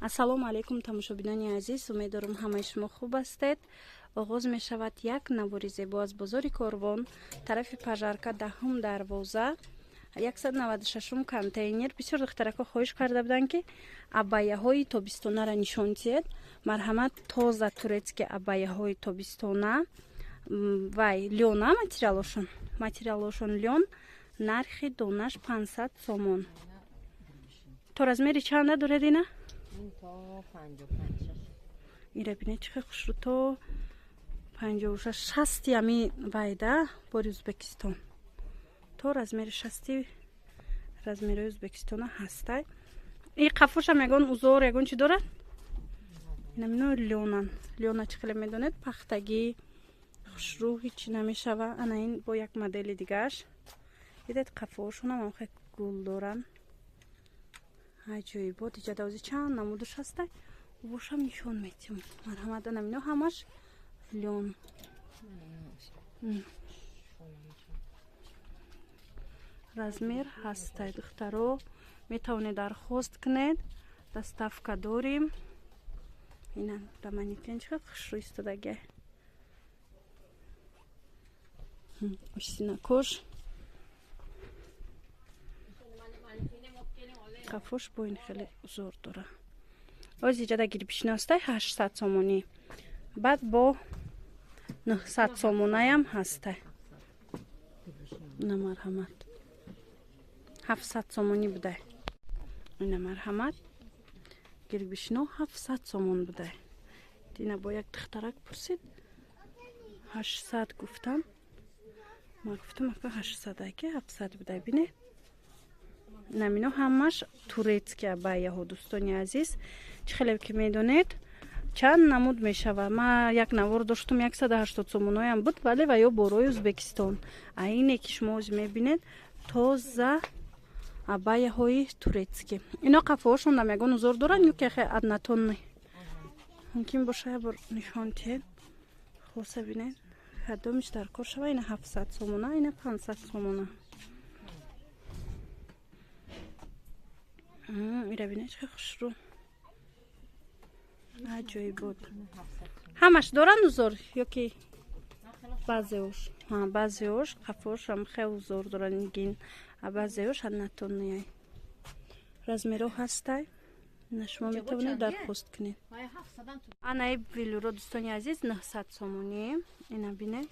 ассалому алайкум тамошобинони азиз, умеддорам ҳамаи шумо хуб ҳастед. оғоз мешавад як навори зебо аз бозори Корвон, тарафи пажарка, 10 дарвоза, 196 контейнер. бисёр духтарако хоҳиш карда буданд ки абаяҳои тобистонара нишон диҳед. марҳамат тоза турецки абаяҳои тобистона, вай лёна материалошон лён, нархи донаш 500 сомон. то размери чанда доред ина? ира бинед чихе хушрӯ то 56 ами вайда бори Ӯзбекистон. то размери 60 размери Ӯзбекистона ҳастай. И қафошам ягон узор ягон чи дорад? Инамино лёна чи хеле медонед, пахтагӣ хушрӯ ҳичи намешава. Ана ин бо як модели дигааш. Видед қафошонам ам хеле гул доран. аҷоибот иҷадаози чанд намудуш ҳастай. бошам нишон метим. марҳамат анамино ҳамаш лён. размер ҳастай. духтаро метавонед дархост кунед. доставка дорим. ина даманитен чихел хушрӯ истодаге. ошсинакош қафош бо ин хеле узор дора. ози ҷада гирбишина ҳастай 800 сомонӣ. баъд бо 900 сомонаям ҳастай. ина марҳамат 700 сомонӣ будай. ина марҳамат гирбишино 700 сомон будай. ина бо як духтарак пурсид 800 гуфтам. ма гуфтам ака 800 аки 700 будай. бинед намино ҳамаш турецки абаяҳо. дӯстони азиз, чӣ хеле ки медонед чанд намуд мешава. ма як навор доштум 180 сомоноям буд, вале ва ё борои Ӯзбекистон. айне ки шумо оз мебинед тоза абаяҳои турецки. ино қафоҳошон дам ягон узор доранд ё ки хе аднатонни мумкин боша ябор нишон тиҳед. хоса бинед ҳадомиш дар кор шава. ина 700 сомона, ина 500 сомона. ира бинед чӣ хушрӯ. аҷоибот. ҳамаш доранд узор ё ки баъзеош? баъзеош қафоҳошам хеле узор доранд. гин баъзеош аднатонияй. размеро ҳастай. ина шумо метавонед дархост кунед. анаи велюро дӯстони азиз 900 сомонӣ. ина бинед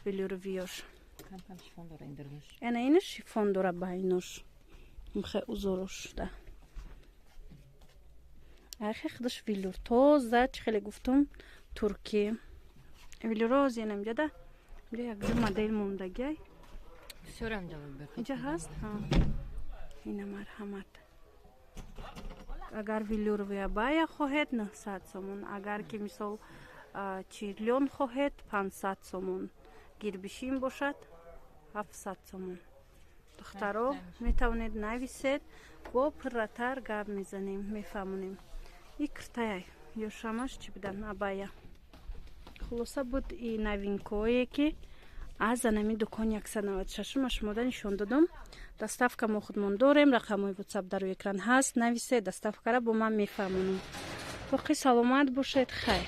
велюро виёш. ана ина шифон дора байнош. хе узорош да. ахи худаш велюр тоза чӣ хеле гуфтум турки. велюро зенам ҷада як модел мондагиай. инҷа ҳаст. ина марҳамат. агар велюровия бая хоҳед 900 сомон. агар ки мисол чирлён хоҳед 500 сомон. гирбишин бошад 700 сомон. духтаро метавонед нависед. бо пурратар гап мезанем, мефаҳмонем. и киртаяй ё шамаш чи будан абая. хулоса буд и новинкое ки аз анами дукони 196 ма шумода нишон додам. доставка мо худмон дорем. рақамои ватсап дар рӯи экран ҳаст. нависед доставкара бо ман мефаҳмонам. боқӣ саломат бошед. хайр.